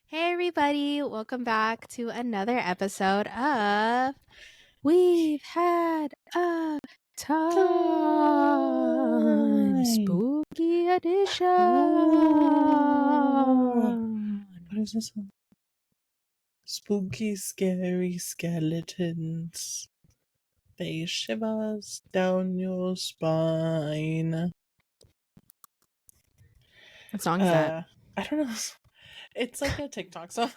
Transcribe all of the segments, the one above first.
Hey, everybody, welcome back to another episode of We've Had a Time Time. Spooky Edition. What is this one? Spooky, scary skeletons. They shivers down your spine. What song is that? I don't know. It's like a TikTok song.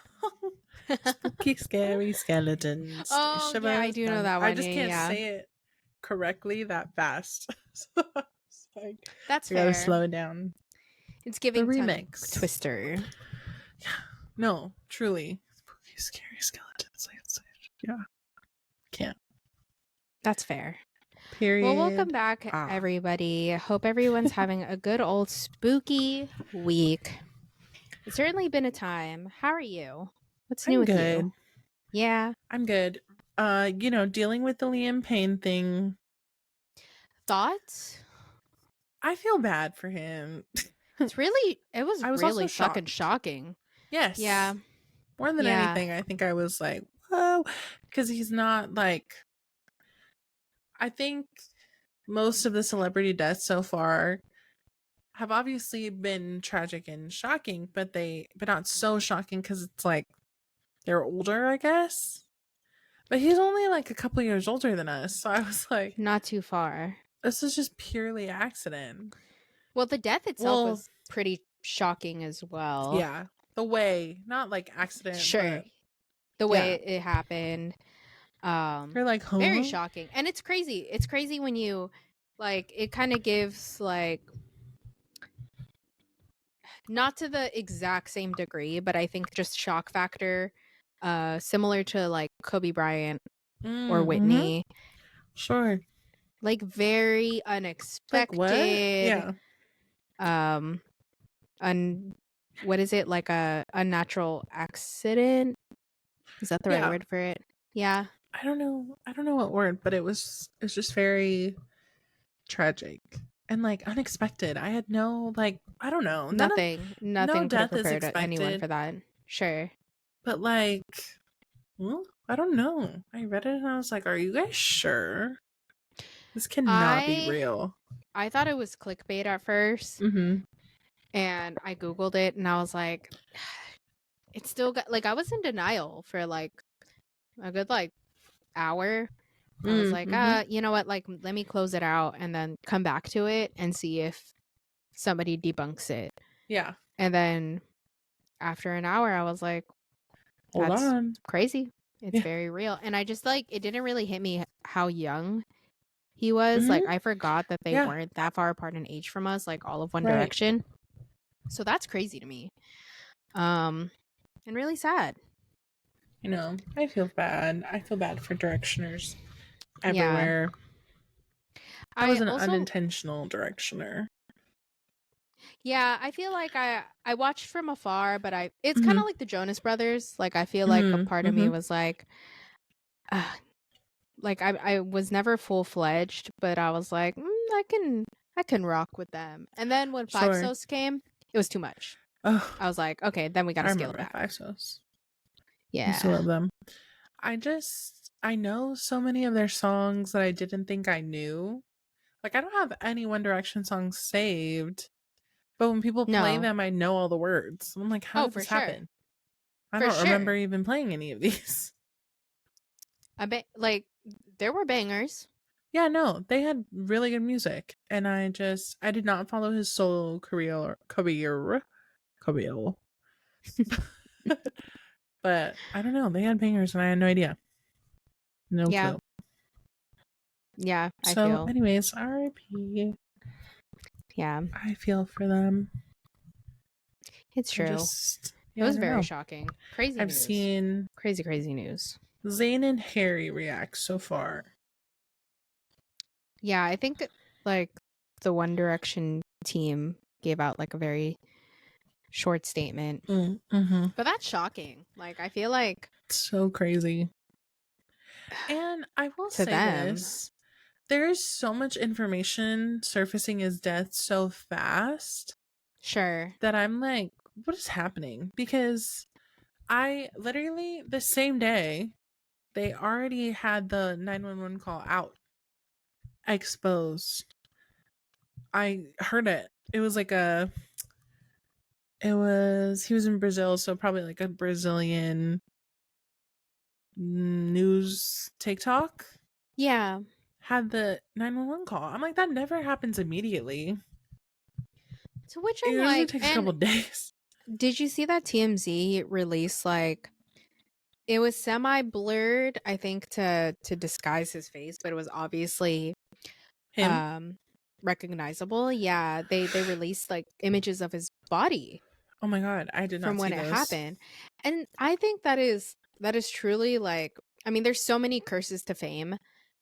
Spooky, scary skeletons. They Oh, yeah, I shivers do know down. that I one. just can't Yeah. say it correctly that fast. So it's like, That's I gotta fair. slow it down. It's giving tongue remix. twister. No, truly. Spooky, scary skeletons. Yeah. Can't. That's fair. Period. Well, welcome back, everybody. Hope everyone's having a good old spooky week. It's certainly been a time. How are you? What's new I'm with good. you? Yeah. I'm good. Dealing with the Liam Payne thing. Thoughts? I feel bad for him. It was I was really also fucking shocked. shocking. Yes. Yeah. More than Yeah. anything, I think I was like, whoa. Because he's not like, I think most of the celebrity deaths so far have obviously been tragic and shocking, but not so shocking because it's like they're older, I guess. But he's only like a couple years older than us, so I was like, Not too far. this is just purely accident. Well, the death itself was pretty shocking as well. Yeah. The way, not like accident, Sure. but The way it happened. You're like, huh? Very shocking. And it's crazy. It's crazy when you like it kind of gives like not to the exact same degree, but I think just shock factor similar to like Kobe Bryant or Whitney. Sure. Like very unexpected. Like what? Yeah. What is it, like a unnatural accident? Is that the right word for it? Yeah. I don't know what word, but it's just very tragic and like unexpected. I had no like, I don't know. Nothing no could have death is prepared expected. anyone for that. Sure. But like, well, I don't know. I read it and I was like, are you guys sure? This cannot be real. I thought it was clickbait at first. And I Googled it and I was like, it's still got, like, I was in denial for like a good like hour. I was like, you know what, like, let me close it out and then come back to it and see if somebody debunks it. Yeah. And then after an hour, I was like, that's Hold on. crazy. It's very real. And I just like, it didn't really hit me how young he was. Like, I forgot that they weren't that far apart in age from us, like all of One Direction. So that's crazy to me. And really sad. You know, I feel bad. I feel bad for directioners everywhere. Yeah. I was an unintentional directioner. Yeah, I feel like I watched from afar, but it's kind of like the Jonas Brothers. Like, I feel like a part of me was like I was never full-fledged, but I was like, I can rock with them. And then when Five Sos came, it was too much. I was like, okay, then we got to scale it back. Five Sos. Yeah. I still love them. I know so many of their songs that I didn't think I knew. Like, I don't have any One Direction songs saved, but when people play them, I know all the words. I'm like, how did this happen? I don't remember even playing any of these. Like, there were bangers. Yeah, no, they had really good music, and I did not follow his solo career. But I don't know, they had bangers, and I had no idea. No clue. Yeah, I so feel. Anyways, R.I.P. Yeah, I feel for them. It's true. It was very shocking. Crazy. I've seen crazy news. Zayn and Harry react so far. Yeah, I think like the One Direction team gave out like a very short statement. But that's shocking. Like, I feel like so crazy. And I will say this. There is so much information surfacing his death so fast. Sure. That I'm like, what is happening? Because I literally the same day they already had the 911 call out exposed. I heard it. It was like he was in Brazil, so probably like a Brazilian news TikTok Yeah. had the 911 call. I'm like, that never happens immediately. To which It I'm usually like, takes a and couple days. did you see that TMZ released like it was semi blurred, I think, to disguise his face, but it was obviously Him? recognizable. Yeah, they released like images of his body Oh my god, I did from not see when it those. happened. And I think that is truly like, I mean, there's so many curses to fame,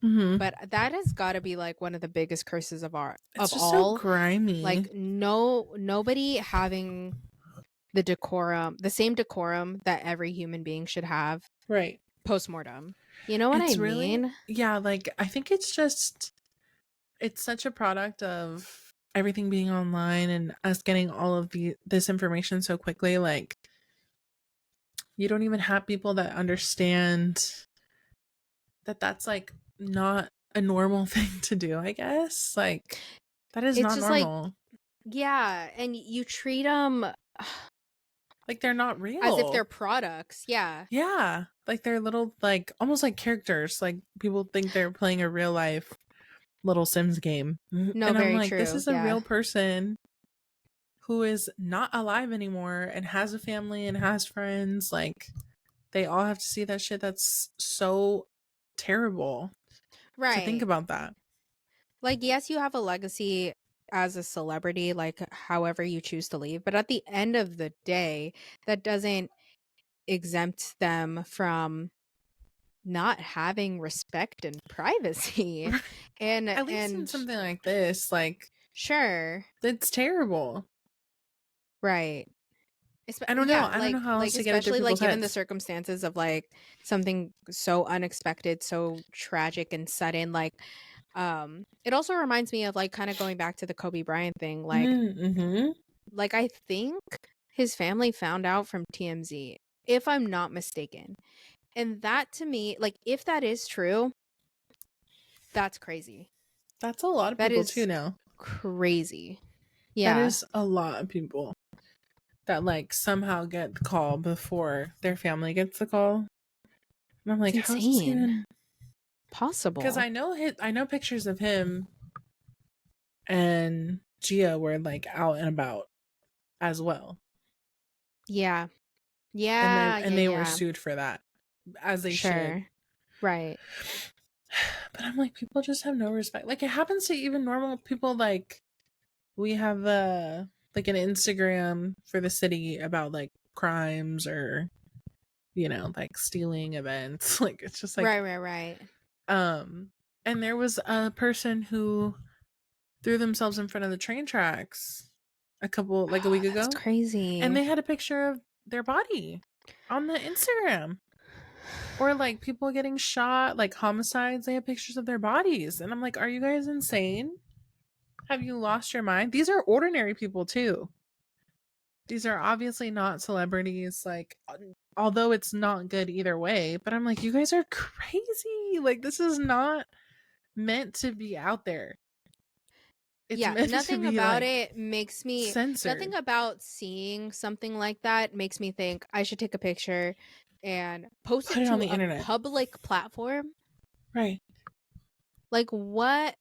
Mm-hmm. but that has got to be like one of the biggest curses of It's just so all. grimy. Like nobody having the same decorum that every human being should have Right. post-mortem. You know what I It's really, mean? yeah, like, I think it's just, it's such a product of everything being online and us getting all of this information so quickly. Like, you don't even have people that understand that that's like not a normal thing to do, I guess. Like, that is It's not just like, normal. yeah, and you treat them Like, they're not as if they're real. products. Yeah. Yeah. Like, they're little, like, almost like characters. Like, people think they're playing a real life little Sims game. No, And I'm very like, this true. is a Yeah. real person who is not alive anymore and has a family and has friends. Like, they all have to see that shit. That's so terrible to think Right. about that. Like, yes, you have a legacy as a celebrity, like however you choose to leave, but at the end of the day, that doesn't exempt them from not having respect and privacy. At least in And something like this, like, sure, it's terrible. right. I don't know. Yeah, I don't know how else like to get it through especially like people's given the heads. circumstances of like something so unexpected, so tragic and sudden, like it also reminds me of like kind of going back to the Kobe Bryant thing, Mm-hmm. like I think his family found out from TMZ, if I'm not mistaken. And that to me, like if that is true, that's crazy. That's a lot of That people too is now. crazy. That Yeah. is a lot of people that like somehow get the call before their family gets the call. And I'm It's like, how's this insane. even because Possible. I know pictures of him and Gia were like out and about as well. Yeah. And Yeah, they were yeah. sued for that. As they should. Sure. Right. But I'm like, people just have no respect. Like it happens to even normal people. Like we have like an Instagram for the city about like crimes or like stealing events. Like it's just like Right. and there was a person who threw themselves in front of the train tracks a Oh, week that's ago, and crazy. they had a picture of their body on the Instagram. Or like people getting shot, like homicides, they have pictures of their bodies. And I'm like, are you guys insane? Have you lost your mind? These are ordinary people too. These are obviously not celebrities, like although it's not good either way, but I'm like, you guys are crazy. Like this is not meant to be out there. It's Yeah, meant to nothing be about like it makes me nothing censored. about seeing something like that makes me think I should take a picture and post Put it it on to the a internet. public platform. Right. Like what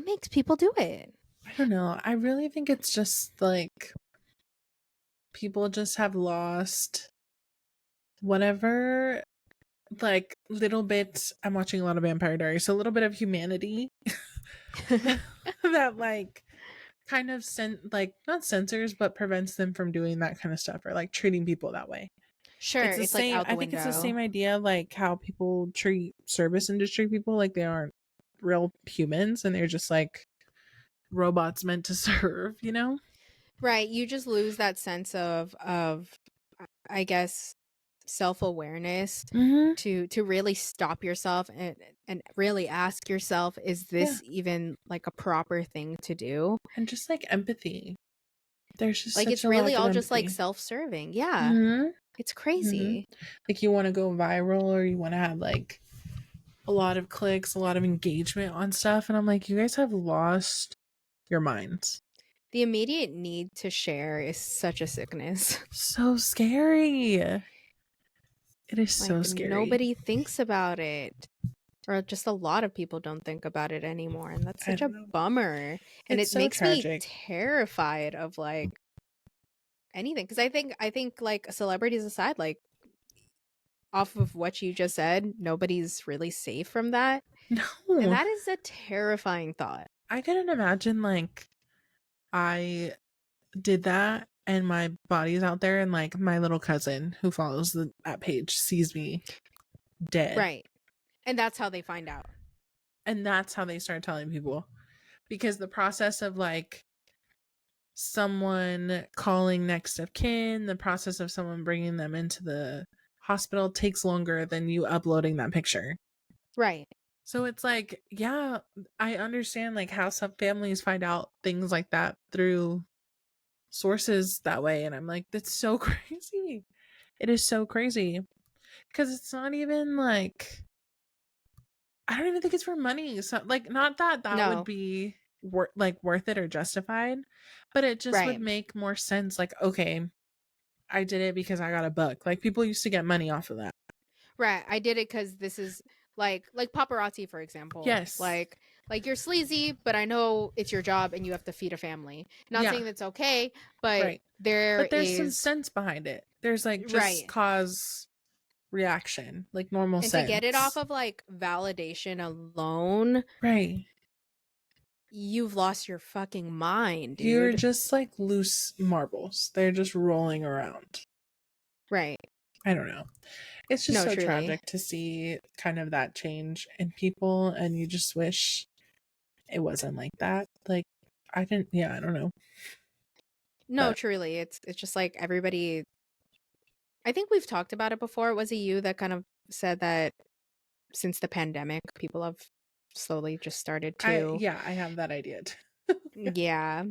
makes people do it? I don't know. I really think it's just like people just have lost whatever like little bit. I'm watching a lot of Vampire Diaries, so a little bit of humanity that like kind of like not censors but prevents them from doing that kind of stuff or like treating people that way. Sure, It's the it's like same. out the I think it's the window. same idea like how people treat service industry people like they aren't real humans and they're just like robots meant to serve. Right, you just lose that sense of I guess self-awareness Mm-hmm. to really stop yourself and really ask yourself, is Yeah, this even like a proper thing to do? and just like empathy. There's just Like such it's a really lack of all just like empathy. self-serving. Yeah. Mm-hmm. It's crazy. Like you want to go viral or you want to have like a lot of clicks, a lot of engagement on stuff. And I'm like, you guys have lost your minds. The immediate need to share is such a sickness. So scary. It is so Like, scary. nobody thinks about it. Or just a lot of people don't think about it anymore. And that's such a bummer. And It's it so makes tragic. me terrified of like anything. Because I think like celebrities aside, like off of what you just said, nobody's really safe from that. And No. that is a terrifying thought. I couldn't imagine like I did that and my body's out there and like my little cousin who follows that page sees me dead. Right. And that's how they find out. And that's how they start telling people. Because the process of like someone calling next of kin, the process of someone bringing them into the hospital takes longer than you uploading that picture. Right. So it's like, yeah, I understand like how some families find out things like that through sources that way. And I'm like, that's so crazy. It is so crazy. Because it's not even like, I don't even think it's for money. So like, not that would be worth it or justified, but it just would make more sense. Like, okay, I did it because I got a book. Like people used to get money off of that. Right. I did it because this is like paparazzi, for example. Yes. Like you're sleazy, but I know it's your job and you have to feed a family. Not saying that's okay, but there's some sense behind it. There's like just cause reaction, like normal and sense. to get it off of like validation alone, right? You've lost your fucking mind, dude. You're just like loose marbles. They're just rolling around. Right. I don't know. It's just so tragic to see kind of that change in people, and you just wish it wasn't like that. Like I don't know. No, truly. It's just like everybody, I think we've talked about it before. Was it you that kind of said that since the pandemic, people have slowly just started to I have that idea too. Yeah.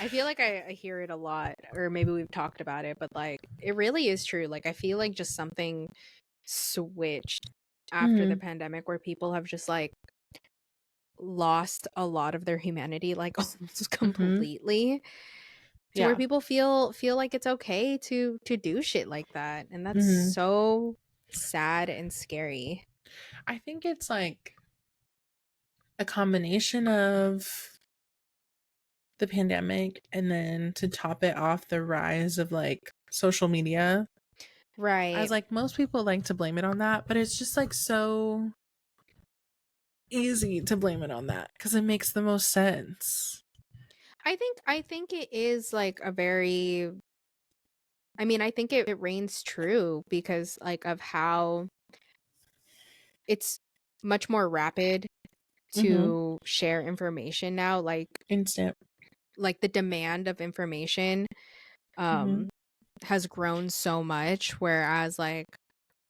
I feel like I hear it a lot, or maybe we've talked about it, but like it really is true. Like I feel like just something switched after the pandemic where people have just like lost a lot of their humanity, like almost completely. To where people feel like it's okay to do shit like that. And that's so sad and scary. I think it's like a combination of the pandemic and then to top it off, the rise of like social media. Right. I was like, most people like to blame it on that, but it's just like so easy to blame it on that because it makes the most sense. I think it is like a very, I mean, I think it reigns true because like of how it's much more rapid to share information now, like instant. Like the demand of information has grown so much, whereas like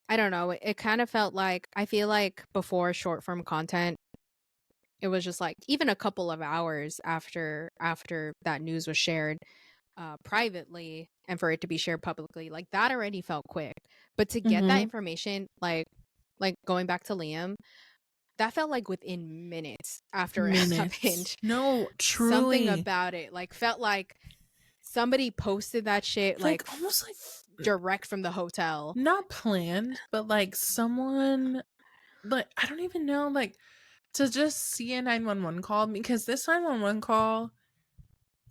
I don't know, it kind of felt like, I feel like before short form content, it was just like even a couple of hours after that news was shared privately and for it to be shared publicly, like that already felt quick. But to get that information, like going back to Liam, that felt like within minutes after it happened. No, truly. Something about it like felt like somebody posted that shit like almost like direct from the hotel. Not planned, but like someone, like I don't even know, like to just see a 911 call, because this 911 call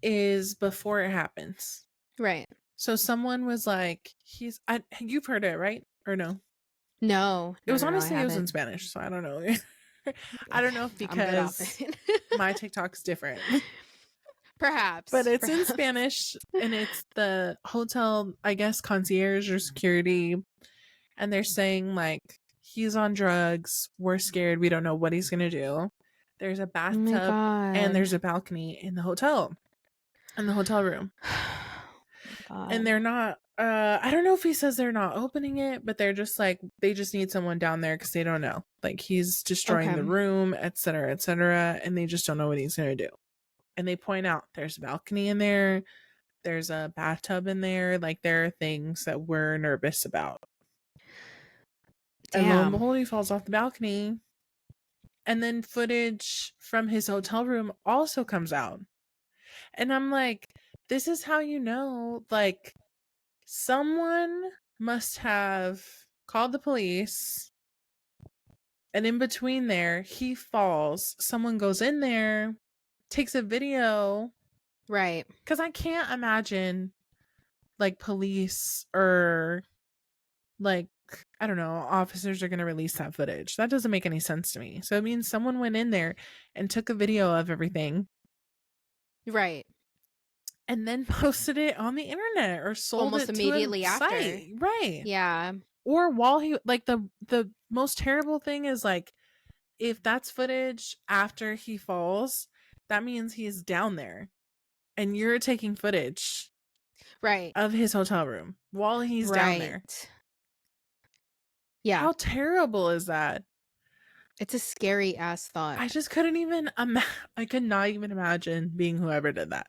is before it happens. Right. So someone was like, you've heard it, right? Or no? No. It was honestly, it was in Spanish, so I don't know. I don't know if because my TikTok's different. Perhaps. But it's in Spanish, and it's the hotel, I guess, concierge or security. And they're saying, like, he's on drugs. We're scared. We don't know what he's going to do. There's a bathtub and there's a balcony in the hotel room. And they're not, I don't know if he says they're not opening it, but they're just like, they just need someone down there because they don't know. Like, he's destroying the room, etc., etc., and they just don't know what he's going to do. And they point out there's a balcony in there. There's a bathtub in there. Like, there are things that we're nervous about. Damn. And lo and behold, he falls off the balcony. And then footage from his hotel room also comes out. And I'm like, this is how you know, like, someone must have called the police. And in between there, he falls. Someone goes in there, takes a video. Right. Because I can't imagine, like, police or, like, I don't know, officers are going to release that footage. That doesn't make any sense to me. So it means someone went in there and took a video of everything. Right. And then posted it on the internet or sold Almost it to immediately a after. site. Right. Yeah. Or while he, like, the most terrible thing is, like, if that's footage after he falls, that means he's down there. And you're taking footage Right. of his hotel room while he's down there. Yeah. How terrible is that? It's a scary ass thought. I just couldn't even I could not even imagine being whoever did that.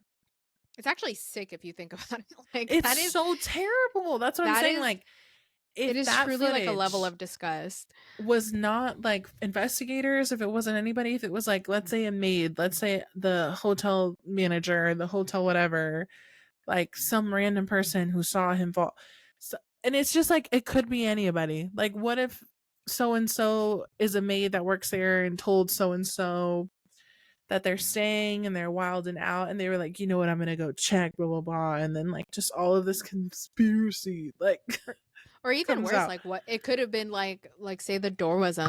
It's actually sick if you think about it. Like, It's that is so terrible. That's what I'm saying. Like, if it is that truly like a level footage of disgust. was not like investigators, if it wasn't anybody, if it was like, let's say a maid, let's say the hotel manager, the hotel whatever, like some random person who saw him fall. So, and it's just like, it could be anybody. Like, what if so and so is a maid that works there and told so and so that they're staying and they're wild and out, and they were like, you know what, I'm gonna go check, blah blah blah, and then like just all of this conspiracy, like, or even worse, out. like what it could have been, like say the door was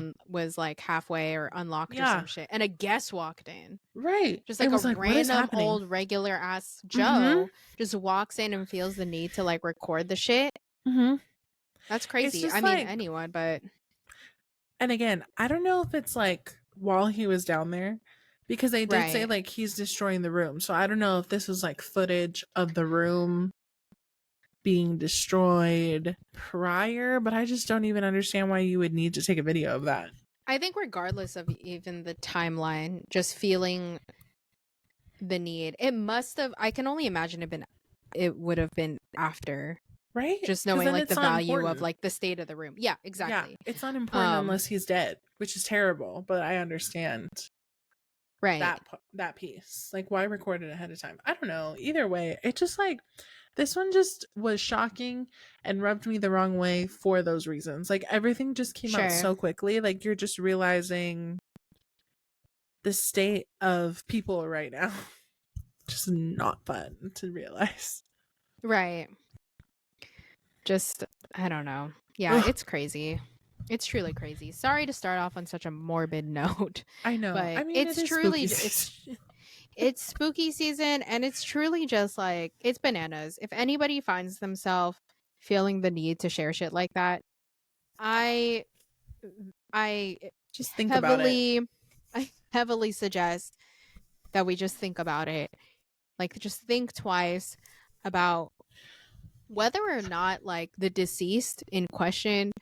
like halfway or unlocked or some shit, and a guest walked in. Right. Just like it was a like, what is random happening? old regular ass Joe just walks in and feels the need to like record the shit. That's crazy. just I mean, like, anyone, but and again, I don't know if it's like while he was down there, because they did say Right. like he's destroying the room. So I don't know if this was like footage of the room being destroyed prior, but I just don't even understand why you would need to take a video of that. I think regardless of even the timeline, just feeling the need, it must have, I can only imagine it would have been after. Right? Just knowing like the value of like the state of the room. Yeah, exactly. Yeah, it's not important unless he's dead, which is terrible, but I understand. Right. That piece. Like, why record it ahead of time? I don't know. Either way, it just like, this one just was shocking and rubbed me the wrong way for those reasons. Like, everything just came out so quickly. Like, you're just realizing the state of people right now. Just not fun to realize. Right. Just, I don't know. Yeah, it's crazy. It's truly crazy. Sorry to start off on such a morbid note. I know. But I mean, it's truly it's spooky season, and it's truly just like, it's bananas. If anybody finds themselves feeling the need to share shit like that, I just think about it. I heavily suggest that we just think about it. Like, just think twice about whether or not like the deceased in question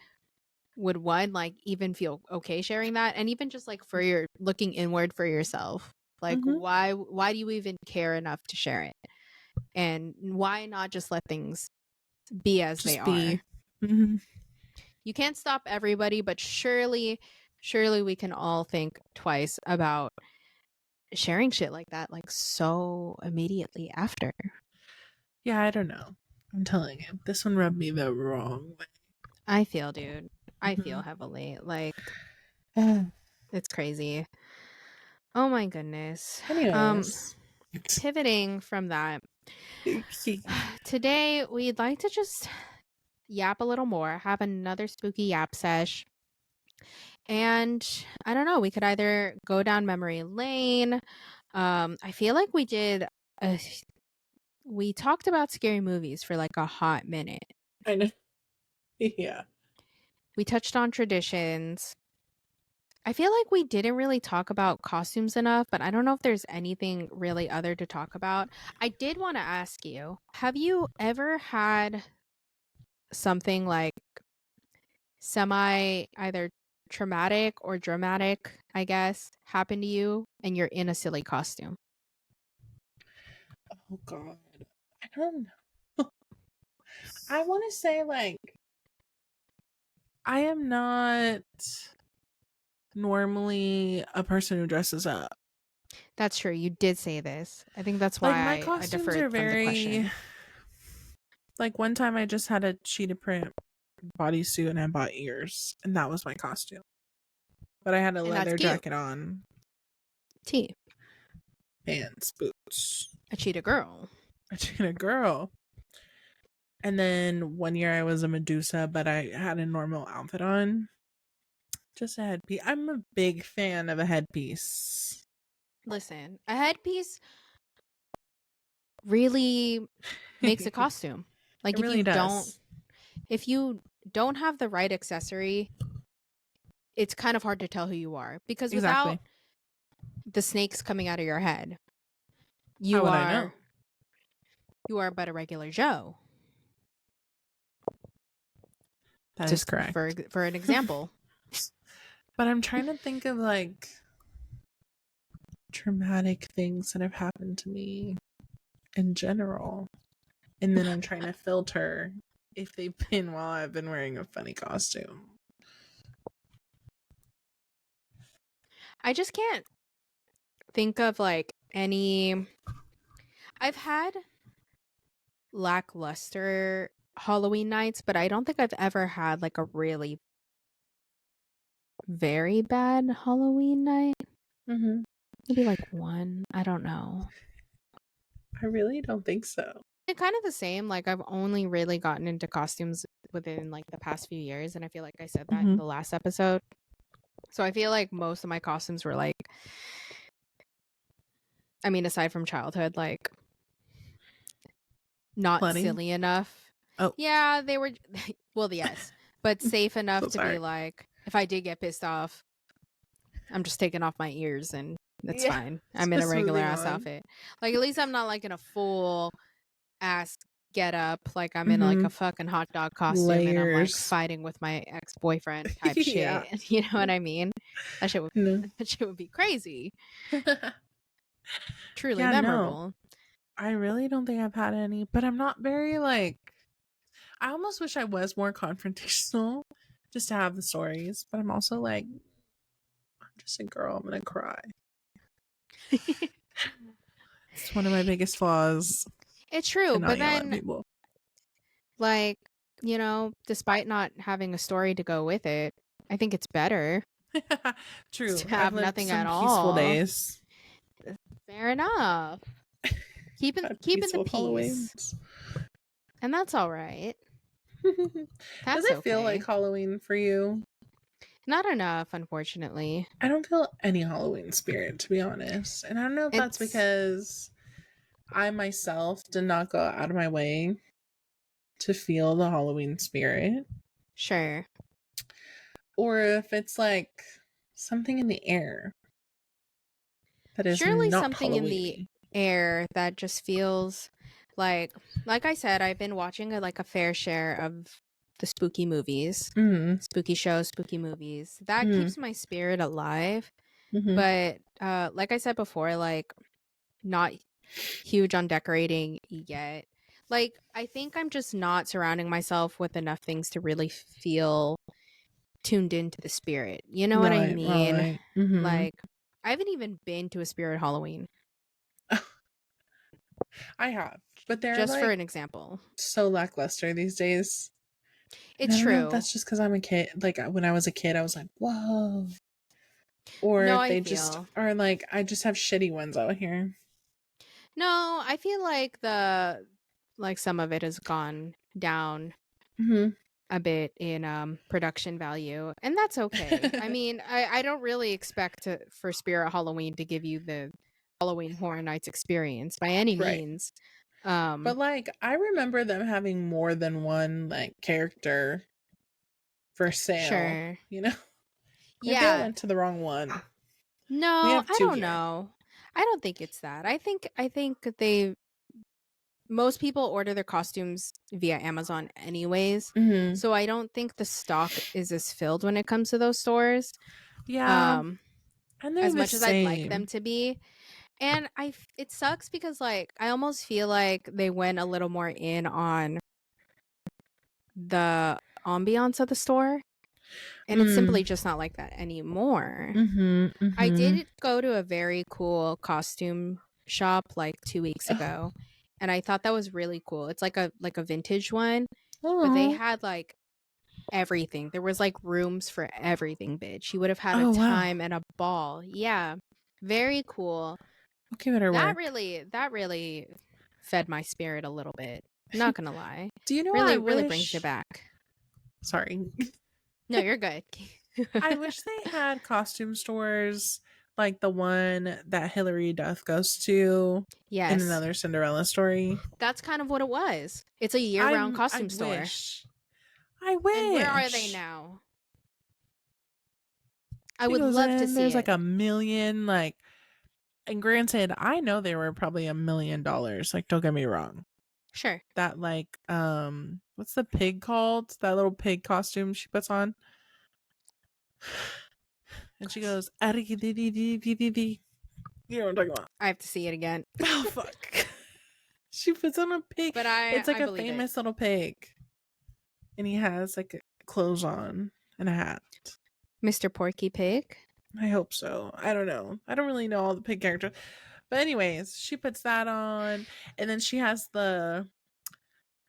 would, one, like even feel okay sharing that, and even just like for your looking inward for yourself, like why do you even care enough to share it, and why not just let things be as they are. You can't stop everybody, but surely we can all think twice about sharing shit like that, like so immediately after. Yeah, I don't know. I'm telling you, this one rubbed me the wrong way. I feel, dude. I feel heavily. Like, it's crazy. Oh my goodness. Anyways. Pivoting from that, today we'd like to just yap a little more, have another spooky yap sesh. And I don't know, we could either go down memory lane. I feel like we talked about scary movies for like a hot minute. I know. Yeah. We touched on traditions. I feel like we didn't really talk about costumes enough, but I don't know if there's anything really other to talk about. I did want to ask you, have you ever had something like semi either traumatic or dramatic, I guess, happen to you and you're in a silly costume? Oh God. I I don't know. I want to say, like, I am not normally a person who dresses up. That's true. You did say this. I think that's Like, my why I costumes deferred are from the question. very. Like, one time I just had a cheetah print bodysuit and I bought ears, and that was my costume. But I had a And that's leather cute. jacket on, T. pants, boots. A cheetah girl. A cheetah girl. And then one year I was a Medusa, but I had a normal outfit on. Just a headpiece. I'm a big fan of a headpiece. Listen, a headpiece really makes a costume. Like, It really does. if you don't have the right accessory, it's kind of hard to tell who you are, because Exactly. without the snakes coming out of your head, How you would I know? are but a regular Joe. That is Just correct. for an example. But I'm trying to think of, like, traumatic things that have happened to me in general. And then I'm trying to filter if they've been while I've been wearing a funny costume. I just can't think of, like, any. I've had lackluster Halloween nights, but I don't think I've ever had, like, a really very bad Halloween night. Mm-hmm. Maybe like one. I don't know. I really don't think so. It's kind of the same. Like, I've only really gotten into costumes within, like, the past few years, and I feel like I said that in the last episode. So I feel like most of my costumes were, like, I mean, aside from childhood, like, not Bloody? silly enough. Oh. Yeah, they were. Well, yes, but safe enough So to be like, if I did get pissed off, I'm just taking off my ears and that's fine. I'm in a regular ass outfit. Like, at least I'm not, like, in a full ass get up, like I'm in, like, a fucking hot dog costume and I'm, like, fighting with my ex-boyfriend type Yeah. shit. You know what I mean? That shit would be crazy. Truly memorable. No. I really don't think I've had any, but I'm not very, like, I almost wish I was more confrontational just to have the stories, but I'm also like, I'm just a girl, I'm gonna cry. It's one of my biggest flaws. It's true, but then, people. like, you know, despite not having a story to go with it, I think it's better. True. To have I've lived nothing some at peaceful all. days. Fair enough. Keeping the peace. Halloweens. And that's all right. Does it feel like Halloween for you? Not enough, unfortunately. I don't feel any Halloween spirit, to be honest. And I don't know if that's because I myself did not go out of my way to feel the Halloween spirit. Sure. Or if it's, like, something in the air that is surely not something Halloween-y. in the air that just feels like I said, I've been watching a fair share of the spooky movies, spooky shows, spooky movies. That keeps my spirit alive. But like I said before, like, not huge on decorating yet. Like, I think I'm just not surrounding myself with enough things to really feel tuned into the spirit. You know what I mean? Right. Like, I haven't even been to a spirit Halloween. I have, but they're just like, for an example, so lackluster these days. It's true. I don't know if that's just because I'm a kid. Like, when I was a kid, I was like, whoa. Or no, if they just are like, I just have shitty ones out here. No, I feel like some of it has gone down a bit in production value, and that's okay. I mean, I don't really expect for Spirit Halloween to give you the Halloween Horror Nights experience by any means. But, like, I remember them having more than one, like, character for sale. Sure. You know? Yeah. Maybe I went to the wrong one. No, I don't know. I don't think it's that. I think most people order their costumes via Amazon anyways. So I don't think the stock is as filled when it comes to those stores. Yeah. And as much as I'd like them to be. And it sucks because like I almost feel like they went a little more in on the ambiance of the store, and it's simply just not like that anymore. I did go to a very cool costume shop like 2 weeks ago, and I thought that was really cool. It's like a vintage one, but they had like everything. There was like rooms for everything, bitch. You would have had a time and a ball. Yeah. Very cool. Okay, better That work. really fed my spirit a little bit. Not gonna lie. Do you know Really brings you back. Sorry. No, you're good. I wish they had costume stores like the one that Hilary Duff goes to in Yes. Another Cinderella Story. That's kind of what it was. It's a year-round costume store. I wish. And where are they now? I would love to see There's it. like a million, like, and granted, I know they were probably $1 million. Like, don't get me wrong. Sure. That like, what's the pig called? That little pig costume she puts on. And she goes, you know what I'm talking about. I have to see it again. Oh, fuck. She puts on a pig. But it's like a famous little pig. And he has like clothes on and a hat. Mr. Porky Pig? I hope so. I don't know. I don't really know all the pig characters. But anyways, she puts that on. And then she has the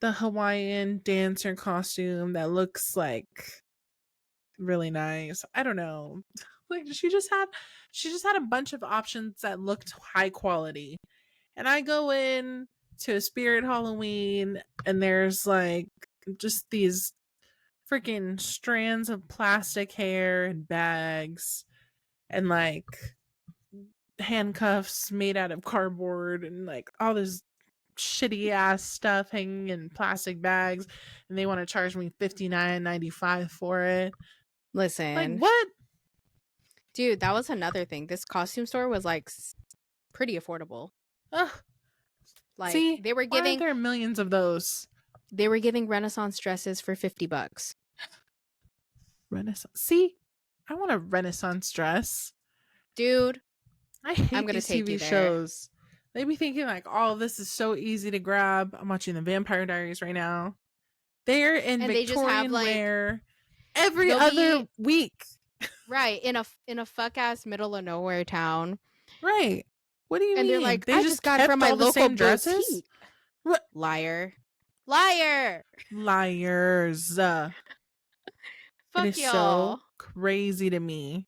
Hawaiian dancer costume that looks like really nice. I don't know. Like she just had a bunch of options that looked high quality. And I go in to a Spirit Halloween and there's like just these freaking strands of plastic hair and bags and like handcuffs made out of cardboard and like all this shitty ass stuff hanging in plastic bags, and they want to charge me $59.95 for it. Listen, like what, dude? That was another thing. This costume store was like pretty affordable. Ugh. Like, see, they were why giving aren't there millions of those? They were giving Renaissance dresses for $50. Renaissance. See, I want a Renaissance dress, dude. I hate I'm gonna these take TV you there. shows. They be thinking like, oh, this is so easy to grab. I'm watching the Vampire Diaries right now. They're in and Victorian wear every other week. Right, in a fuck ass middle of nowhere town. Right. What do you mean? And they're like, they I just got from my local boutique. What? Liar. Liars. Fuck it is y'all. So crazy to me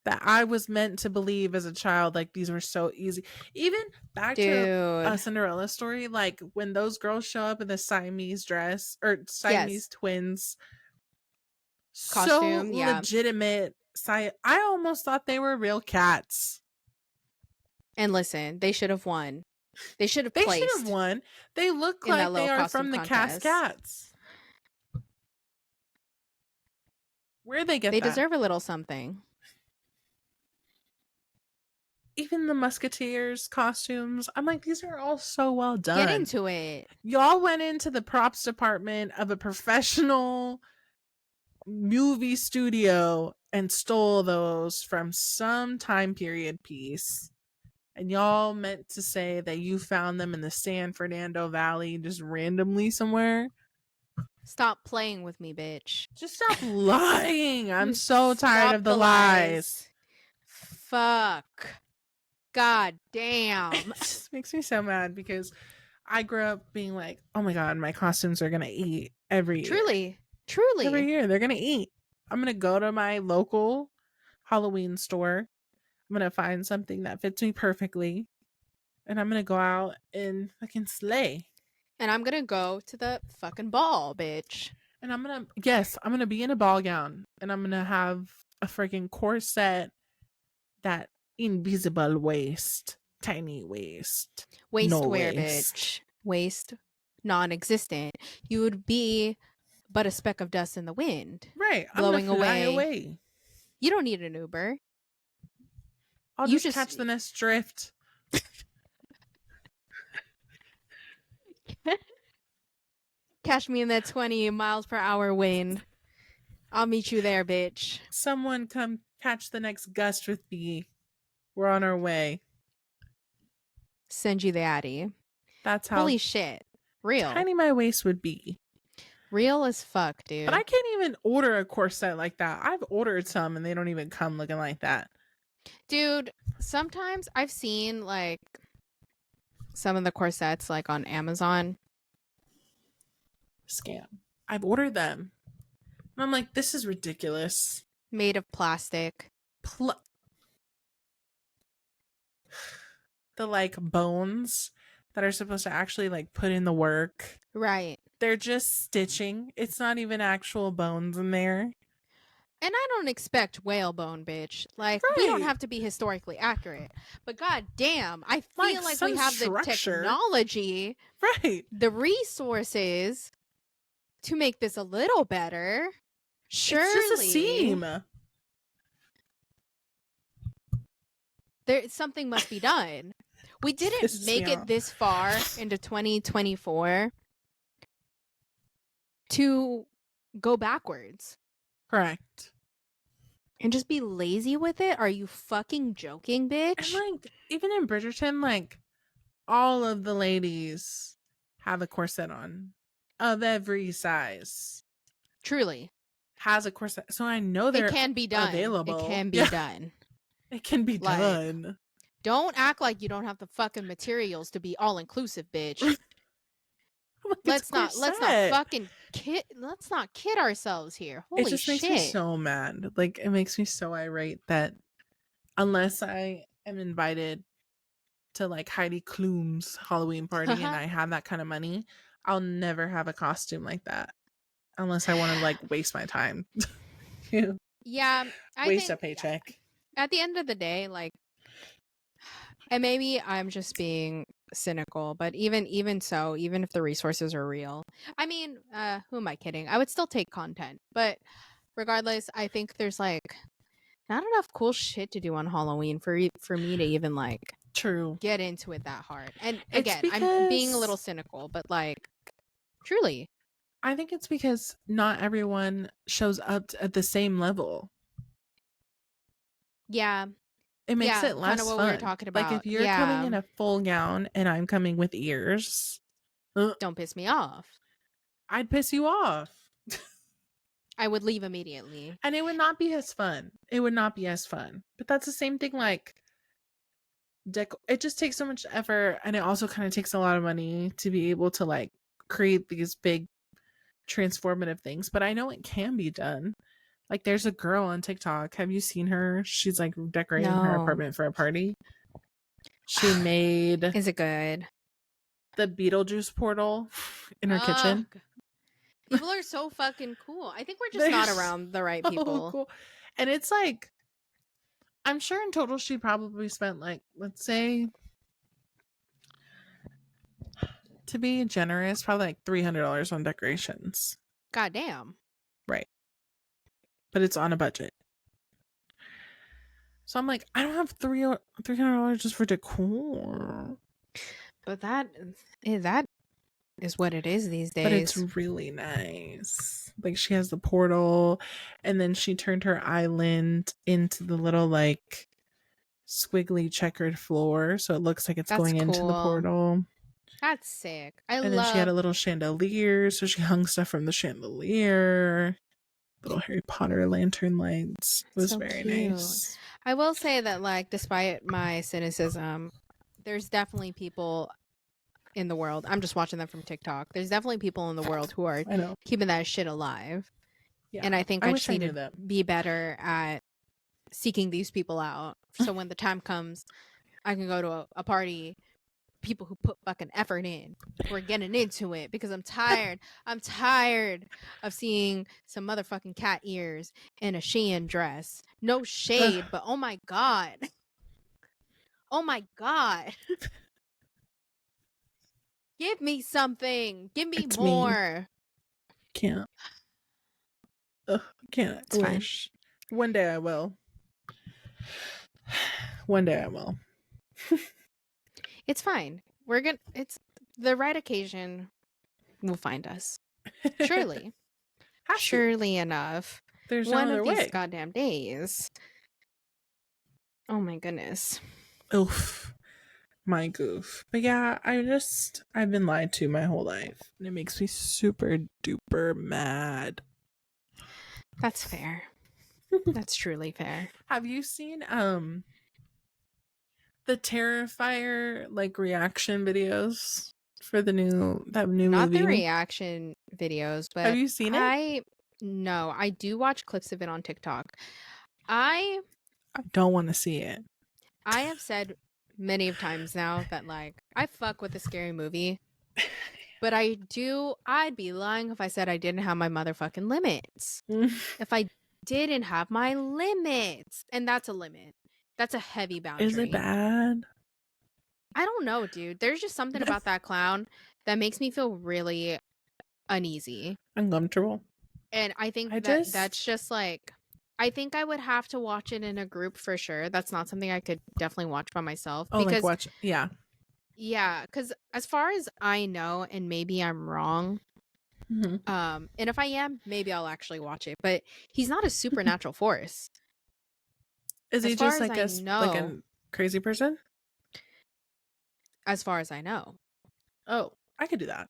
that I was meant to believe as a child like these were so easy. Even back to a Cinderella story, like when those girls show up in the Siamese dress or Siamese twins costume, so legitimate. I almost thought they were real cats. And listen, they should have won. They should have won. They look like they are from the Cascades. Where'd they get They that? deserve a little something. Even the Musketeers costumes, I'm like, these are all so well done. Get into it. Y'all went into the props department of a professional movie studio and stole those from some time period piece. And y'all meant to say that you found them in the San Fernando Valley just randomly somewhere. Stop playing with me, bitch. Just stop lying. I'm so tired of the lies. Fuck. God damn. It just makes me so mad because I grew up being like, oh my God, my costumes are going to eat every year. Truly. Every year they're going to eat. I'm going to go to my local Halloween store. I'm going to find something that fits me perfectly. And I'm going to go out and fucking slay. And I'm going to go to the fucking ball, bitch. And I'm going to be in a ball gown. And I'm going to have a freaking corset, that invisible waist, tiny waist. Waist wear, bitch. Waist non-existent. You would be but a speck of dust in the wind. Right. Blowing I'm gonna fly away. You don't need an Uber. I'll just catch the next drift. Catch me in that 20 miles per hour wind. I'll meet you there, bitch. Someone come catch the next gust with me. We're on our way. Send you the Addy. That's how Holy shit. Real. tiny my waist would be. Real as fuck, dude. But I can't even order a corset like that. I've ordered some and they don't even come looking like that. Dude, sometimes I've seen like some of the corsets like on Amazon. Scam. I've ordered them. And I'm like, this is ridiculous. Made of plastic. The like bones that are supposed to actually like put in the work. Right. They're just stitching. It's not even actual bones in there. And I don't expect whalebone, bitch. Like, we don't have to be historically accurate. But god damn, I feel like we have the technology, right, the resources to make this a little better. Surely. It's just a seam. Something must be done. We didn't make it this far into 2024 to go backwards. Correct. And just be lazy with it? Are you fucking joking, bitch? And like, even in Bridgerton, like, all of the ladies have a corset on of every size. Truly. Has a corset. So I know they're it can be done. available. It can be done. It can be done. Don't act like you don't have the fucking materials to be all inclusive, bitch. Let's not kid ourselves here. Holy shit. It just makes me so mad. Like, it makes me so irate that unless I am invited to like Heidi Klum's Halloween party and I have that kind of money, I'll never have a costume like that unless I want to like waste my time. Yeah, I waste think a paycheck. At the end of the day, like, and maybe I'm just being cynical, but even so, even if the resources are real, I mean, who am I kidding? I would still take content, but regardless, I think there's like not enough cool shit to do on Halloween for me to even like get into it that hard. And again, I'm being a little cynical, but like, truly, I think it's because not everyone shows up at the same level. Yeah. It makes it less kind of what fun. we were talking about. Like, if you're coming in a full gown and I'm coming with ears, don't piss me off. I'd piss you off. I would leave immediately. And it would not be as fun. It would not be as fun. But that's the same thing, like, it just takes so much effort, and it also kind of takes a lot of money to be able to, like, create these big transformative things. But I know it can be done. Like, there's a girl on TikTok. Have you seen her? She's, like, decorating her apartment for a party. She made... Is it good? The Beetlejuice portal in her kitchen. People are so fucking cool. I think we're just not around the right people. Cool. And it's like, I'm sure in total she probably spent like, let's say, to be generous, probably like $300 on decorations. God damn. Right. But it's on a budget. So I'm like, I don't have $300 just for decor. But that is what it is these days. But it's really nice. Like, she has the portal, and then she turned her island into the little like squiggly checkered floor, so it looks like it's going into the portal. That's sick. And then she had a little chandelier, so she hung stuff from the chandelier. Little Harry Potter lantern lights. It was so very cute. Nice. I will say that, like, despite my cynicism, there's definitely people in the world. I'm just watching them from TikTok. There's definitely people in the world who are keeping that shit alive. Yeah. And I think I just need to be better at seeking these people out. So when the time comes, I can go to a party, people who put fucking effort in. We're getting into it because I'm tired. I'm tired of seeing some motherfucking cat ears in a Shein dress. No shade, but oh my God. Oh my God. Give me something. Give me more. Can't. Can't. It's fine. One day I will. One day I will. It's fine. It's the right occasion will find us. Surely. Surely enough. There's one no other of these way. Goddamn days. Oh my goodness. Oof. my goof. But yeah, I've been lied to my whole life. And it makes me super duper mad. That's fair. That's truly fair. Have you seen the Terrifier like reaction videos for that new Not the movie? reaction videos, Have but you seen it? no, I do watch clips of it on TikTok. I don't want to see it. I have said many of times now that like I fuck with a scary movie, but I'd be lying if I said I didn't have my motherfucking limits. If I didn't have my limits, and that's a limit. That's a heavy boundary. Is it bad? I don't know, dude. There's just something about that clown that makes me feel really uneasy. Uncomfortable. And I think that's just like, I think I would have to watch it in a group for sure. That's not something I could definitely watch by myself. Oh, because, like watch, yeah. Yeah, because as far as I know, and maybe I'm wrong, and if I am, maybe I'll actually watch it. But he's not a supernatural force. Is he just like a crazy person? As far as I know. Oh, I could do that.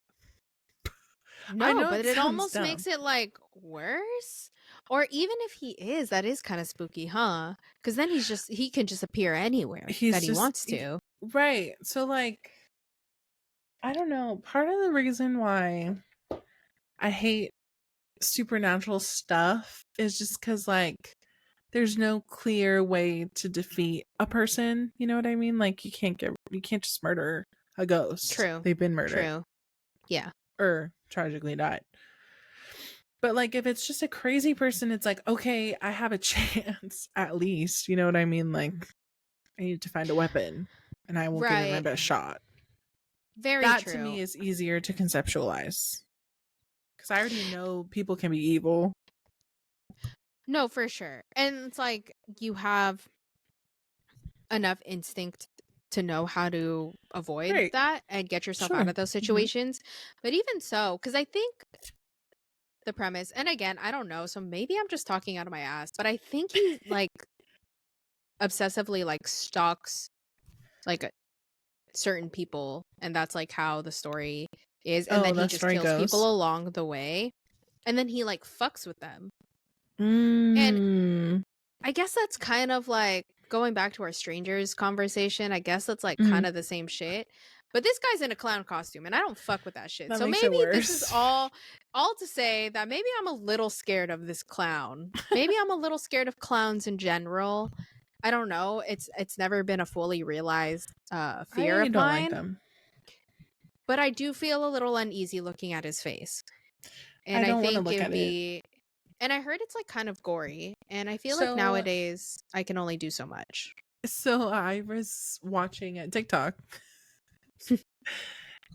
No, I know but it almost dumb. makes it like worse. Or even if he is, that is kind of spooky, huh? Because then he can just appear anywhere that he wants to. Right. So like, I don't know. Part of the reason why I hate supernatural stuff is just because like there's no clear way to defeat a person. You know what I mean? Like you can't just murder a ghost. True. They've been murdered. True. Yeah. Or tragically died. But like if it's just a crazy person, it's like, okay, I have a chance at least. You know what I mean? Like I need to find a weapon and I won't give it my best shot. Very that true. To me is easier to conceptualize. Because I already know people can be evil. No, for sure. And it's like you have enough instinct to know how to avoid that and get yourself out of those situations. But even so, because I think the premise, and again, I don't know, so maybe I'm just talking out of my ass, but I think he like obsessively like stalks like certain people, and that's like how the story is, and then he just kills people along the way, and then he like fucks with them. And I guess that's kind of like going back to our strangers conversation. I guess that's like kind of the same shit. But this guy's in a clown costume, and I don't fuck with that shit. That so makes maybe it worse. This is all to say that maybe I'm a little scared of this clown. Maybe I'm a little scared of clowns in general. I don't know. It's never been a fully realized fear of mine. Like them. But I do feel a little uneasy looking at his face. And I don't think it'd be. And I heard it's like kind of gory, and I feel like nowadays I can only do so much. So I was watching a TikTok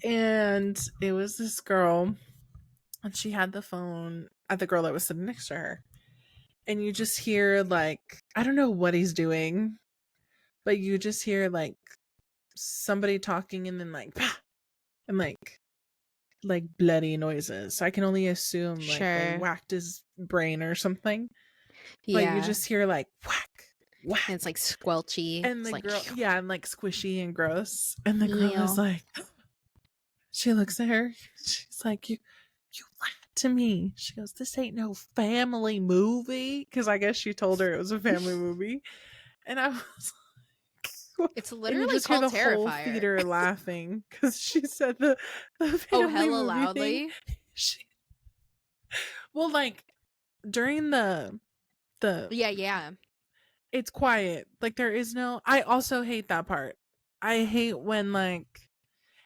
and it was this girl and she had the phone at the girl that was sitting next to her. And you just hear like, I don't know what he's doing, but you just hear like somebody talking and then like, bah! And like bloody noises. So I can only assume like they whacked his brain or something. Yeah. But you just hear like whack, whack. And it's like squelchy. And the like, girl, yeah, and like squishy and gross. And the girl is like, she looks at her. She's like, you lied to me. She goes, this ain't no family movie. Because I guess she told her it was a family movie. And I was like, it's literally and you just called hear the Terrifier. Whole theater laughing because she said the family hella movie loudly. Well, like during the yeah, it's quiet. Like there is no. I also hate that part. I hate when like,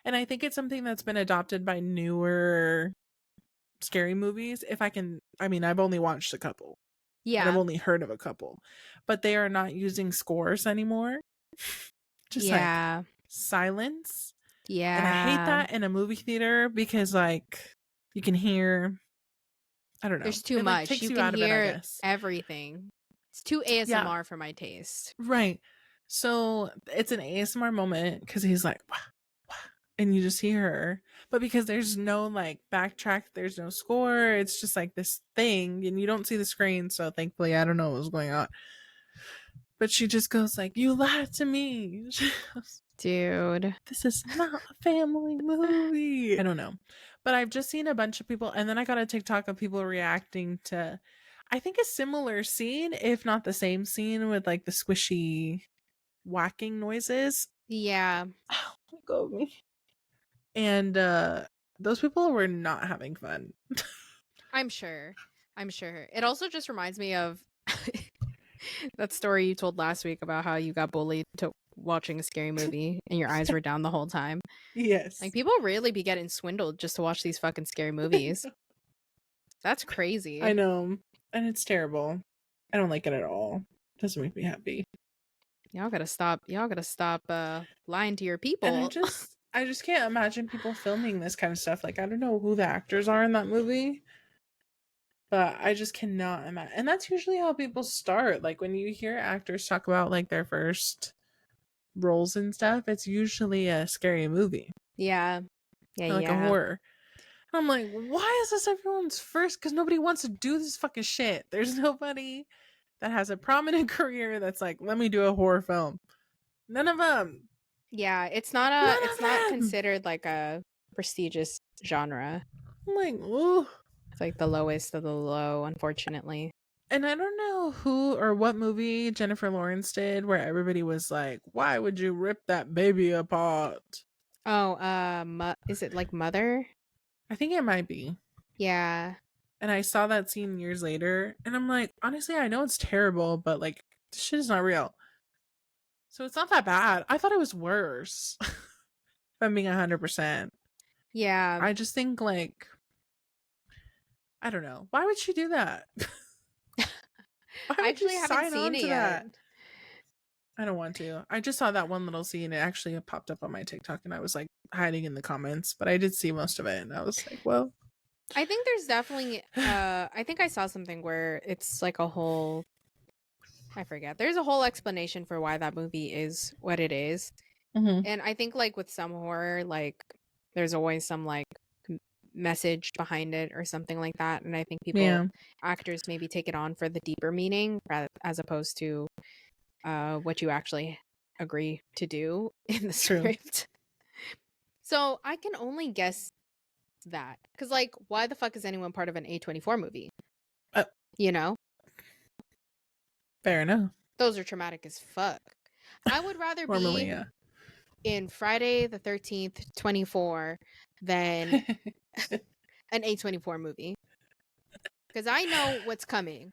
and I think it's something that's been adopted by newer scary movies. I mean, I've only watched a couple. Yeah, and I've only heard of a couple, but they are not using scores anymore. Just like silence. Yeah. And I hate that in a movie theater because like you can hear, I don't know. There's too much. Takes you can hear everything. It's too ASMR for my taste. Right. So it's an ASMR moment because he's like, wah, wah, and you just hear her. But because there's no like backtrack, there's no score. It's just like this thing and you don't see the screen. So thankfully, I don't know what was going on. But she just goes like, you lied to me. Dude. This is not a family movie. I don't know. But I've just seen a bunch of people, and then I got a TikTok of people reacting to, I think, a similar scene, if not the same scene, with like the squishy whacking noises. Yeah. Oh, let go of me. And those people were not having fun. I'm sure. It also just reminds me of that story you told last week about how you got bullied to watching a scary movie and your eyes were down the whole time. Yes. Like, people really be getting swindled just to watch these fucking scary movies. That's crazy. I know. And it's terrible. I don't like it at all. It doesn't make me happy. Y'all gotta stop lying to your people. And I just can't imagine people filming this kind of stuff. Like, I don't know who the actors are in that movie, but I just cannot imagine. And that's usually how people start. Like, when you hear actors talk about like their first roles and stuff, it's usually a scary movie. Yeah. Or like a horror. I'm like, why is this everyone's first? Because nobody wants to do this fucking shit. There's nobody that has a prominent career that's like, let me do a horror film. None of them. Yeah, it's not considered like a prestigious genre. I'm like, ooh. It's like the lowest of the low, unfortunately. And I don't know who or what movie Jennifer Lawrence did where everybody was like, why would you rip that baby apart? Oh, is it like Mother? I think it might be. Yeah. And I saw that scene years later, and I'm like, honestly, I know it's terrible, but like, this shit is not real. So it's not that bad. I thought it was worse. If I'm being 100%. Yeah. I just think, like, I don't know. Why would she do that? Why would I actually haven't seen it yet. I don't want to. I just saw that one little scene. It actually popped up on my TikTok, and I was like hiding in the comments, but I did see most of it, and I was like, well. I think there's definitely I think I saw something where it's like a whole, I forget. There's a whole explanation for why that movie is what it is. Mm-hmm. And I think like with some horror, like there's always some like message behind it or something like that. And I think actors maybe take it on for the deeper meaning as opposed to what you actually agree to do in the script. So I can only guess that. Because, like, why the fuck is anyone part of an A24 movie? You know? Fair enough. Those are traumatic as fuck. I would rather be in Friday the 13th, 24 than an A24 movie. Because I know what's coming.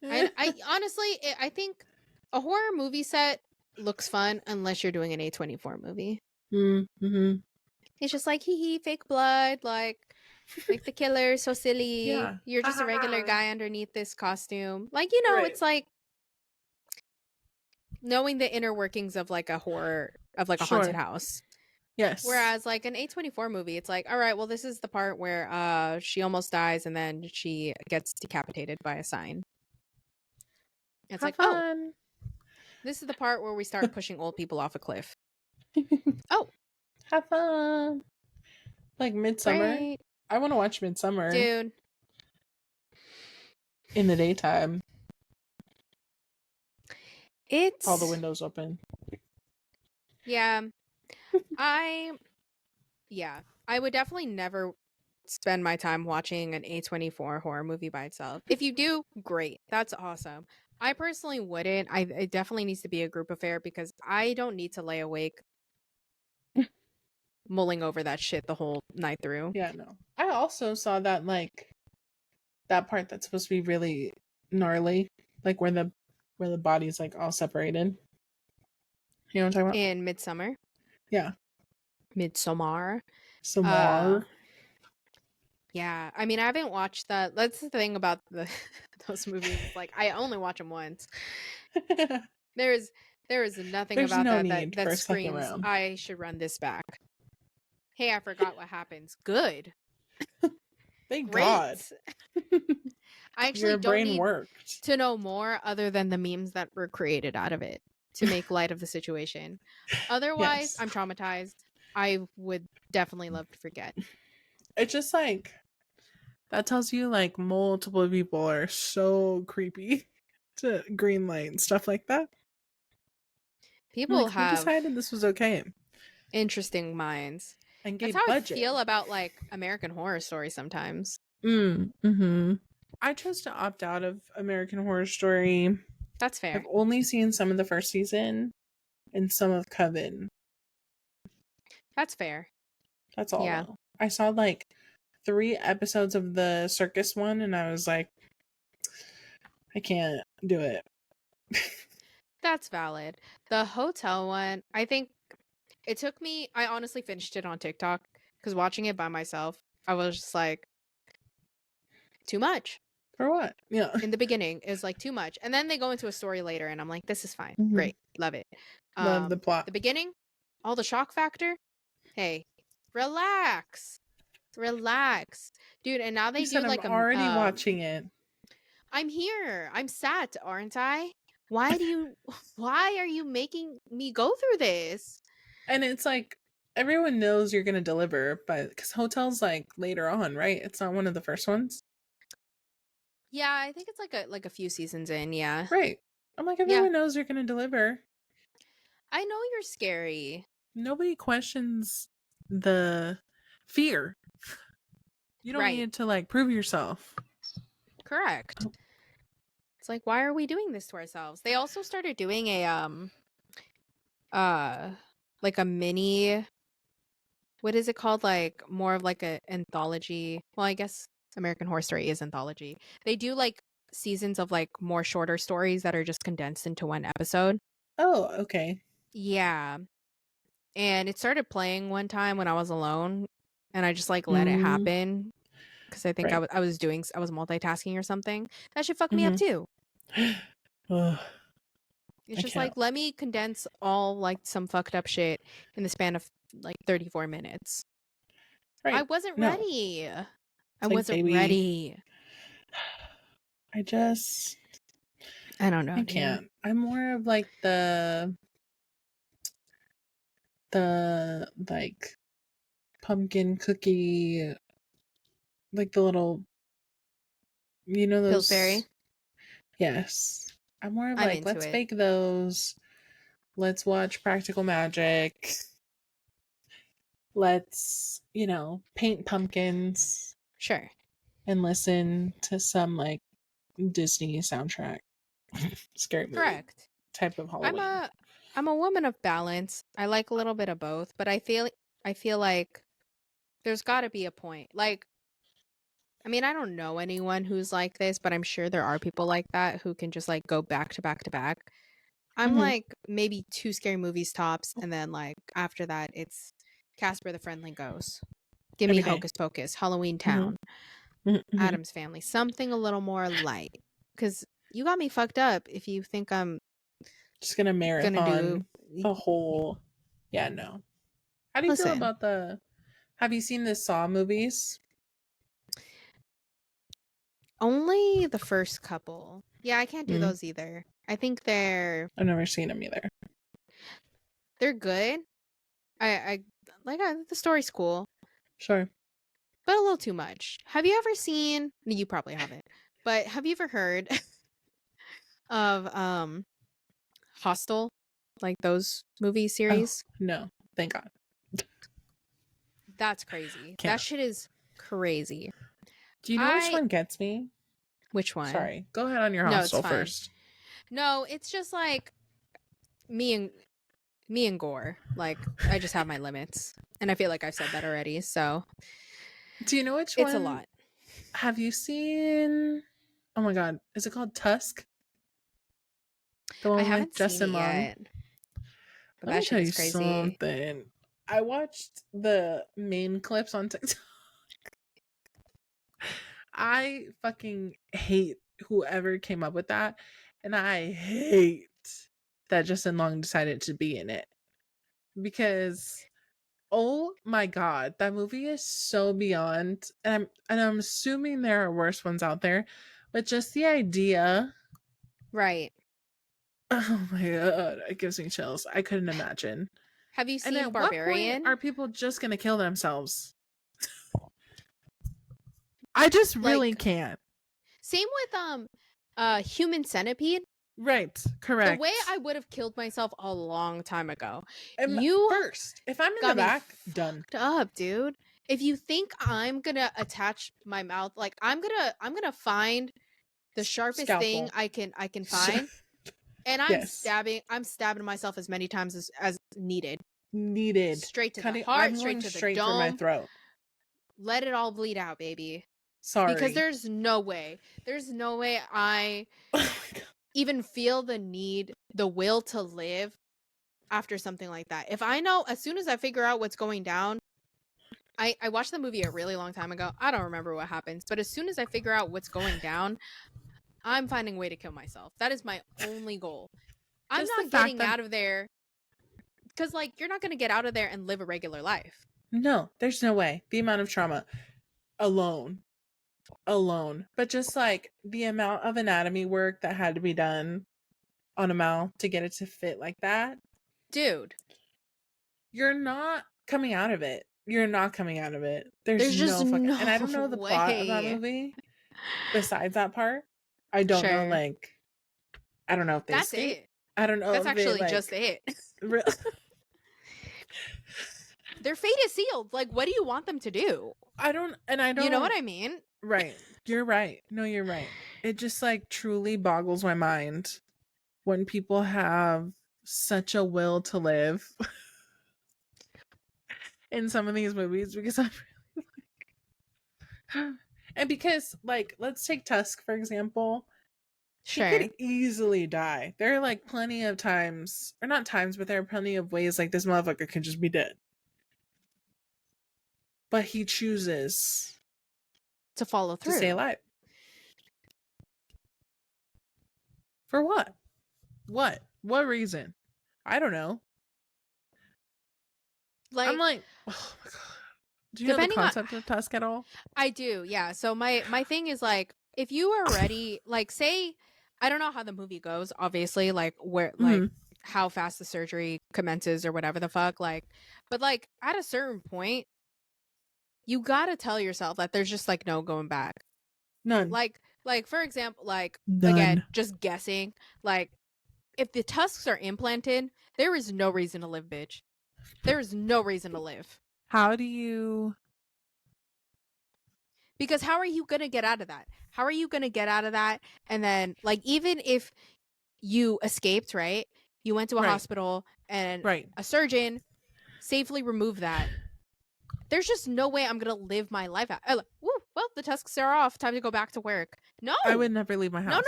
I honestly, I think a horror movie set looks fun unless you're doing an A24 movie. Mm-hmm. It's just like, hee, fake blood, like the killer, so silly. Yeah. You're just a regular guy underneath this costume. Like, you know, It's like knowing the inner workings of like a horror, of like a haunted house. Yes. Whereas like an A24 movie, it's like, all right, well, this is the part where she almost dies and then she gets decapitated by a sign. It's like, fun. Oh, this is the part where we start pushing old people off a cliff. Oh. Have fun. Like Midsummer. Great. I want to watch Midsummer. Dude. In the daytime. It's all the windows open. Yeah. I would definitely never spend my time watching an A24 horror movie by itself. If you do, great. That's awesome. I personally wouldn't. It definitely needs to be a group affair because I don't need to lay awake mulling over that shit the whole night through. Yeah, no. I also saw that like that part that's supposed to be really gnarly, like where the body's like all separated. You know what I'm talking about? In Midsummer. Yeah. Midsommar. Yeah, I mean, I haven't watched that. That's the thing about those movies. Like, I only watch them once. There is nothing about that screams, I should run this back. Hey, I forgot what happens. Good. Thank God. I actually don't need to know more other than the memes that were created out of it to make light of the situation. Otherwise, I'm traumatized. I would definitely love to forget. It's just like, that tells you like multiple people are so creepy to green light and stuff like that. People who decided this was okay? Interesting minds. and That's gave how budget. I feel about like American Horror Story sometimes. I chose to opt out of American Horror Story. That's fair. I've only seen some of the first season and some of Coven. That's fair. That's all. Yeah. Though. I saw like 3 episodes of the circus one, and I was like, I can't do it. That's valid. The hotel one, I think it took me, I honestly finished it on TikTok because watching it by myself, I was just like, too much. For what? Yeah. In the beginning, is like too much. And then they go into a story later, and I'm like, this is fine. Mhm. Great. Love it. Love the plot. The beginning, all the shock factor. Hey, relax. Relax. Dude, and now they do like I'm already watching it. I'm here. I'm sat, aren't I? Why are you making me go through this? And it's like everyone knows you're gonna deliver, but because hotel's like later on, right? It's not one of the first ones. Yeah, I think it's like a few seasons in, yeah. Right. I'm like, everyone knows you're gonna deliver. I know you're scary. Nobody questions the fear. You don't need to like prove yourself. Correct. It's like, why are we doing this to ourselves? They also started doing a like a mini, what is it called? Like more of like a anthology. Well, I guess American Horror Story is anthology. They do like seasons of like more shorter stories that are just condensed into one episode. Oh, okay. Yeah. And it started playing one time when I was alone, and I just like let it happen because I think I was multitasking or something. That should fuck me up too. It's just like, let me condense all like some fucked up shit in the span of like 34 minutes. Right. I wasn't ready. I wasn't ready. I don't know. I can't. I'm more of like the like pumpkin cookie, like the little, you know, those Pillsbury. Yes. I'm more of like, let's bake those. Let's watch Practical Magic. Let's, you know, paint pumpkins. Sure. And listen to some like Disney soundtrack. Scary movie. Correct. Type of Halloween. I'm a woman of balance. I like a little bit of both, but I feel like there's got to be a point. Like, I mean, I don't know anyone who's like this, but I'm sure there are people like that who can just like go back to back to back. I'm like maybe 2 scary movies tops, and then like after that it's Casper the Friendly Ghost. Give me Hocus Pocus, Halloween Town, Addams Family, something a little more light. Because you got me fucked up if you think I'm just gonna marathon a whole. Yeah, no. How do you feel about have you seen the Saw movies? Only the first couple. Yeah, I can't do those either. I think I've never seen them either. They're good. I like the story's cool. Sure. But a little too much. Have you ever seen, you probably haven't, but have you ever heard of Hostel? Like those movie series? Oh, no. Thank God. That's crazy. That shit is crazy. Do you know which one gets me? Which one? Sorry. Go ahead on your Hostel first. No, it's just like me and gore. Like, I just have my limits. And I feel like I've said that already, so. Do you know which one? It's a lot. Have you seen, oh my God, is it called Tusk? The one with Justin Long? Yet. But let me tell you something. I watched the main clips on TikTok. I fucking hate whoever came up with that. And I hate that Justin Long decided to be in it. Because oh my God, that movie is so beyond. And I'm assuming there are worse ones out there. But just the idea. Right. Oh my God, it gives me chills. I couldn't imagine. Have you seen and at Barbarian? What point are people just gonna kill themselves? I just really can't. Same with Human Centipede. Right. Correct. The way I would have killed myself a long time ago. First, if I'm in the back, done. Up, dude. If you think I'm gonna attach my mouth, like I'm gonna find the sharpest thing I can find, and I'm stabbing myself as many times as needed. Straight to the heart, straight to the dome, for my throat. Let it all bleed out, baby. Sorry. Because there's no way I even feel the will to live after something like that. If I know, as soon as I figure out what's going down, I watched the movie a really long time ago. I don't remember what happens, but as soon as I figure out what's going down, I'm finding a way to kill myself. That is my only goal. I'm not getting out of there because, like, you're not going to get out of there and live a regular life. No, there's no way. The amount of trauma alone. But just like the amount of anatomy work that had to be done on a mouth to get it to fit like that. Dude. You're not coming out of it. There's just no and I don't know the plot of that movie. Besides that part, I don't know, like, I don't know if they escape. I don't know. That's actually just it. Their fate is sealed. Like, what do you want them to do? I don't. You know what I mean? Right. You're right. No, you're right. It just, like, truly boggles my mind when people have such a will to live in some of these movies, because I'm really like, and because, like, let's take Tusk for example. She could easily die. There are, like, plenty of times, or not times, but there are plenty of ways, like, this motherfucker could just be dead. But he chooses to follow through, to stay alive. For what? What reason? I don't know. Like, I'm like, oh my god. Do you know the concept of Tusk at all? I do, yeah. So my thing is, like, if you are ready, like, say, I don't know how the movie goes, obviously, like, where, like, how fast the surgery commences or whatever the fuck, like, but, like, at a certain point, you gotta tell yourself that there's just, like, no going back. None. Like, for example, like, again, just guessing, like, if the tusks are implanted, there is no reason to live, bitch. There is no reason to live. How do you... Because how are you going to get out of that? And then, like, even if you escaped, right? You went to a hospital and a surgeon safely removed that. There's just no way I'm going to live my life out. Like, woo, well, the tusks are off. Time to go back to work. No. I would never leave my house.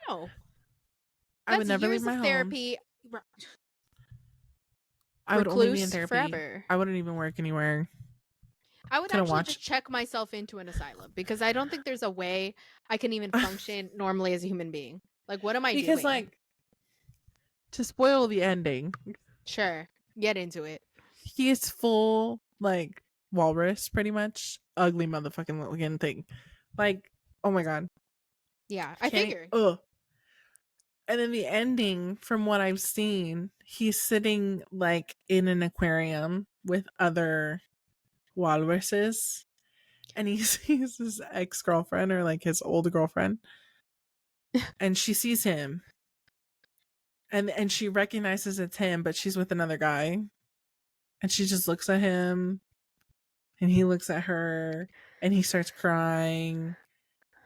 No. I would never leave my home. Therapy. I would only be in therapy. Forever. I wouldn't even work anywhere. I would actually just check myself into an asylum, because I don't think there's a way I can even function normally as a human being. Like, what am I doing? Because, like, to spoil the ending. Sure. Get into it. He is full, like, walrus, pretty much. Ugly motherfucking looking thing. Like, oh my god. Yeah, I figured. And in the ending, from what I've seen, he's sitting, like, in an aquarium with other walruses, and he sees his ex-girlfriend, or, like, his old girlfriend, and she sees him, and she recognizes it's him, but she's with another guy, and she just looks at him, and he looks at her, and he starts crying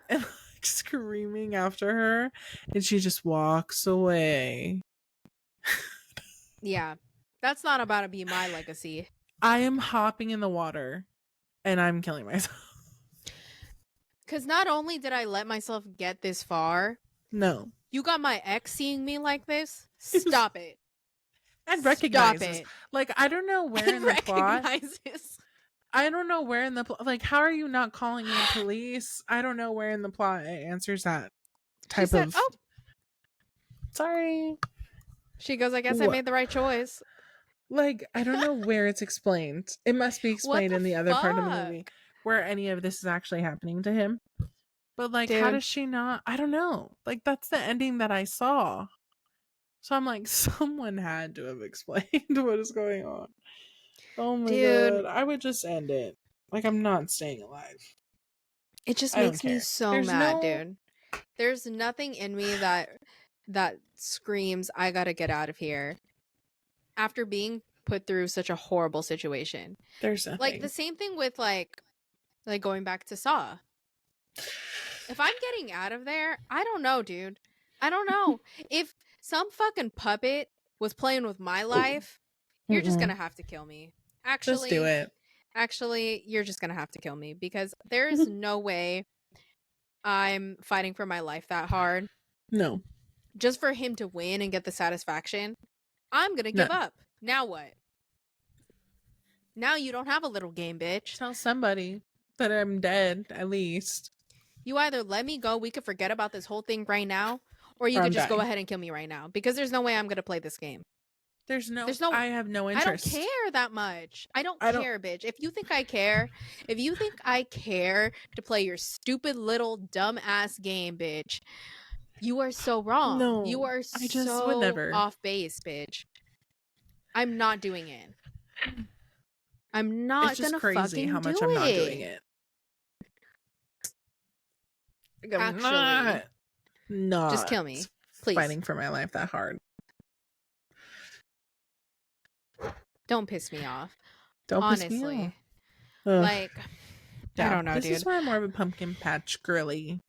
and, like, screaming after her, and she just walks away. Yeah, that's not about to be my legacy. I am hopping in the water and I'm killing myself. Because not only did I let myself get this far, no, you got my ex seeing me like this. Stop it. And recognizes. Like, I don't know where in the plot. I don't know where in the plot. Like, how are you not calling in police? I don't know where in the plot it answers that type of. Oh, sorry. She goes, I guess I made the right choice. Like, I don't know where it's explained. It must be explained in the other part of the movie where any of this is actually happening to him. But, like, how does she not? I don't know. Like, that's the ending that I saw. So I'm like, someone had to have explained what is going on. Oh my god. I would just end it. Like, I'm not staying alive. It just makes me so mad, dude. There's nothing in me that that screams, I gotta get out of here after being put through such a horrible situation. There's nothing. Like the same thing with like going back to Saw. If I'm getting out of there, I don't know, dude. I don't know. If some fucking puppet was playing with my life, you're just gonna have to kill me. Actually, just do it. Actually, you're just gonna have to kill me because there is no way I'm fighting for my life that hard. No. Just for him to win and get the satisfaction, I'm gonna give up. Now what? Now you don't have a little game, bitch. Tell somebody that I'm dead, at least. You either let me go, we could forget about this whole thing right now, or you could just go ahead and kill me right now. Because there's no way I'm gonna play this game. There's no I have no interest. I don't care that much. I don't care, bitch. If you think I care to play your stupid little dumb ass game, bitch, you are so wrong. No, you are I just so would never. Off base, bitch. I'm not doing it. I'm not it's just gonna crazy fucking how much do I'm it. not doing it. Like, I'm Actually, not just kill me, please. Fighting for my life that hard. Don't piss me off. Don't Honestly, piss me off. Like, yeah, I don't know, this dude. This is why I'm more of a pumpkin patch girly.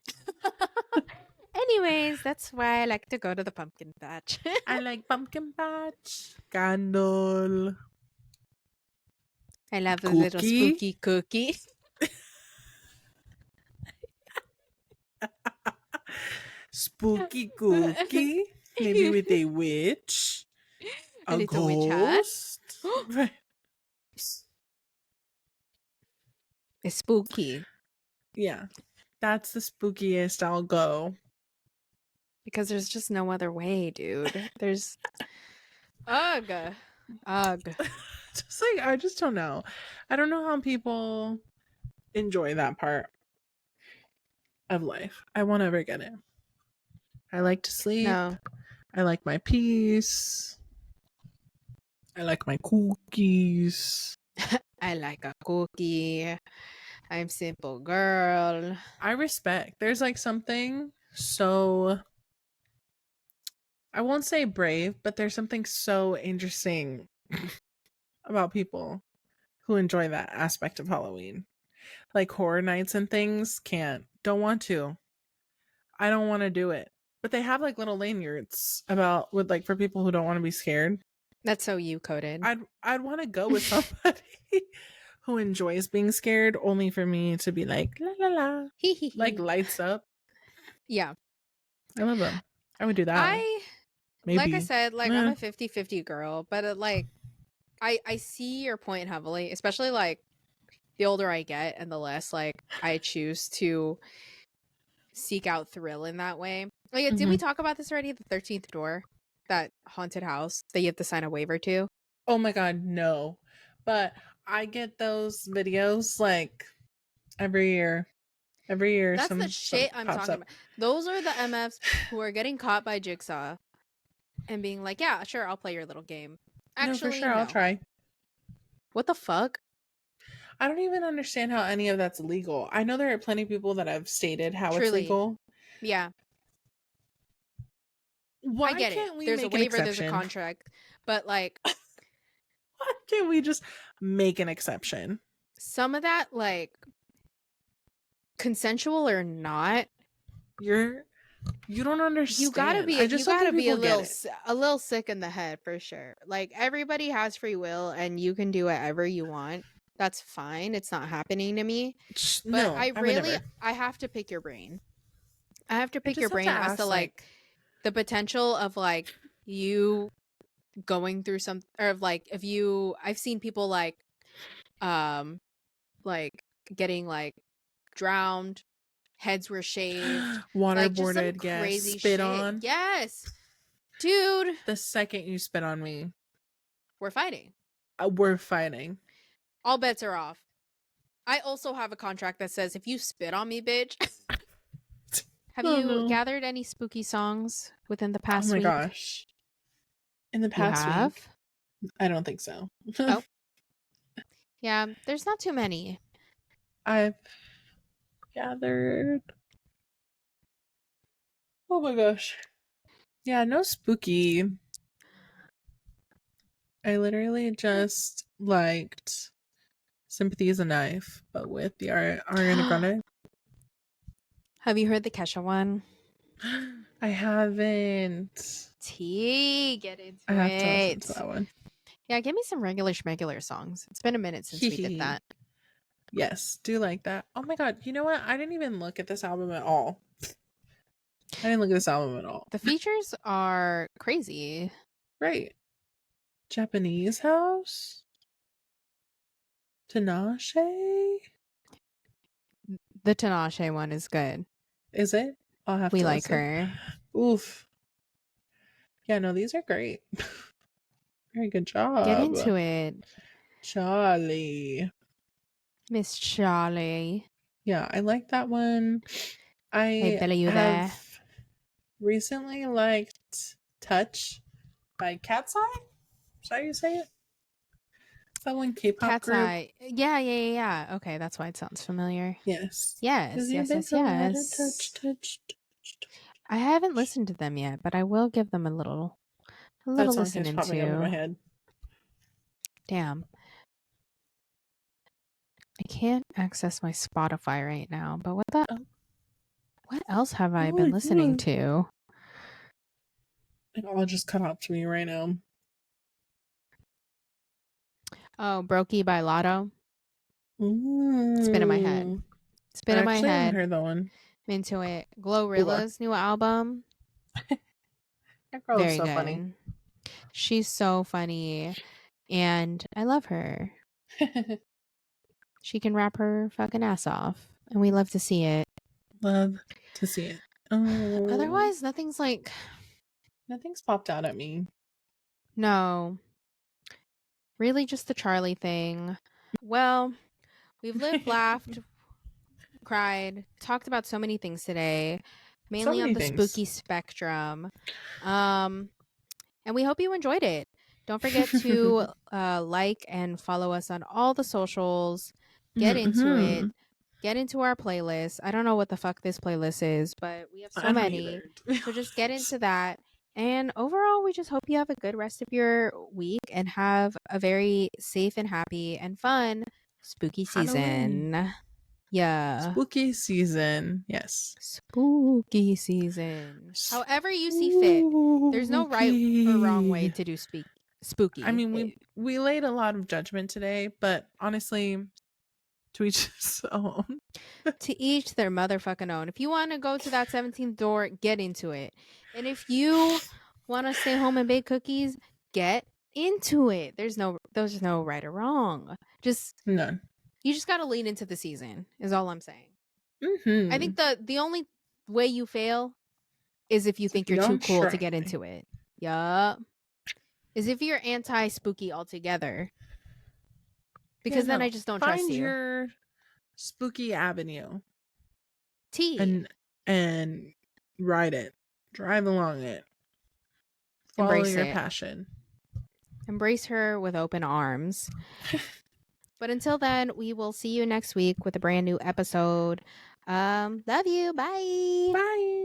Anyways, that's why I like to go to the pumpkin patch. I like pumpkin patch. Candle. I love the little spooky cookie. Spooky cookie. Maybe with a witch. A little ghost. Right. It's spooky. Yeah. That's the spookiest I'll go. Because there's just no other way, dude. There's ugh. Just like, I just don't know. I don't know how people enjoy that part of life. I won't ever get it. I like to sleep. No. I like my peace. I like my cookies. I like a cookie. I'm simple girl. I respect. There's like something so, I won't say brave, but there's something so interesting about people who enjoy that aspect of Halloween. Like horror nights and things, don't want to. I don't want to do it. But they have like little lanyards with like for people who don't want to be scared. That's so you coded. I'd want to go with somebody who enjoys being scared, only for me to be like la la la, like lights up. Yeah, I love them. I would do that. Maybe. Like I said, like I'm a 50-50 girl, but like I see your point heavily, especially like the older I get and the less like I choose to seek out thrill in that way. Like, did we talk about this already? The 13th door, that haunted house that you have to sign a waiver to. Oh my god, no! But I get those videos like every year. Every year, that's the shit I'm talking about. Those are the MFs who are getting caught by Jigsaw and being like, "Yeah, sure, I'll play your little game." Actually, no, for sure, I'll try. What the fuck? I don't even understand how any of that's legal. I know there are plenty of people that have stated how it's legal. Yeah. Why I get can't it. we There's make a waiver, an exception? there's a contract, but like, why can't we just make an exception? Some of that, like, consensual or not, you don't understand. You gotta be a little sick in the head for sure. Like, everybody has free will and you can do whatever you want. That's fine. It's not happening to me. But no, I have to pick your brain. I have to pick your brain as to like the potential of like you going through some, or like if you, I've seen people like getting like drowned, heads were shaved, waterboarded, like, crazy spit shit. on. Yes, dude. The second you spit on me, we're fighting. We're fighting. All bets are off. I also have a contract that says if you spit on me, bitch. Have you gathered any spooky songs within the past week? Oh my gosh. In the past week? I don't think so. Oh. Yeah, there's not too many. I've gathered. Oh my gosh. Yeah, no spooky. I literally just liked Sympathy is a Knife, but with the Ariana Grande. Have you heard the Kesha one? I haven't. Get into I have to listen it. to that one. Yeah, give me some regular schmegular songs. It's been a minute since we did that. Yes, do like that. Oh my god, you know what? I didn't even look at this album at all. I didn't look at this album at all. The features are crazy. Right. Japanese House? Tinashe? The Tinashe one is good. Is it? I'll have we to like listen. her. Oof. Yeah, no, these are great. Very good job. Get into it. Charlie. Miss Charlie. Yeah, I like that one. Hey, I Billy, you have there? recently liked Touch by Cat's Eye. Is that how you say it? Is that one K-pop Cat's group? Eye. Yeah. Okay, that's why it sounds familiar. Yes. Yes. Touch. I haven't listened to them yet, but I will give them a little That song listen keeps popping up in my into. head. Damn. I can't access my Spotify right now, but what else have I been listening to? It all just cut off to me right now. Oh, Brokey by Lotto. Ooh. It's been in my head. I actually haven't heard that one. I'm into it. Glorilla's new album. That girl is so funny. She's so funny. And I love her. She can rap her fucking ass off. And we love to see it. Love to see it. Oh. Otherwise, nothing's popped out at me. No. Really just the Charlie thing. Well, we've lived, laughed, cried, talked about so many things today. Mainly on the spooky spectrum. And we hope you enjoyed it. Don't forget to like and follow us on all the socials. Get into it. Get into our playlist. I don't know what the fuck this playlist is, but we have so many. So just get into that. And overall, we just hope you have a good rest of your week and have a very safe and happy and fun spooky season. Yeah. Spooky season. Yes. Spooky season. However you see fit. There's no right or wrong way to do spooky. I mean, we laid a lot of judgment today, but honestly, to each his own. To each their motherfucking own. If you want to go to that 17th door, get into it. And if you want to stay home and bake cookies, get into it. There's no right or wrong. Just none. You just got to lean into the season is all I'm saying. I think the only way you fail is if you think you're too cool to get into it. Yup. Is if you're anti-spooky altogether. Because then I just don't trust you. Find your spooky avenue. T. And ride it. Drive along it. Follow your passion. Embrace her with open arms. But until then, we will see you next week with a brand new episode. Love you. Bye. Bye.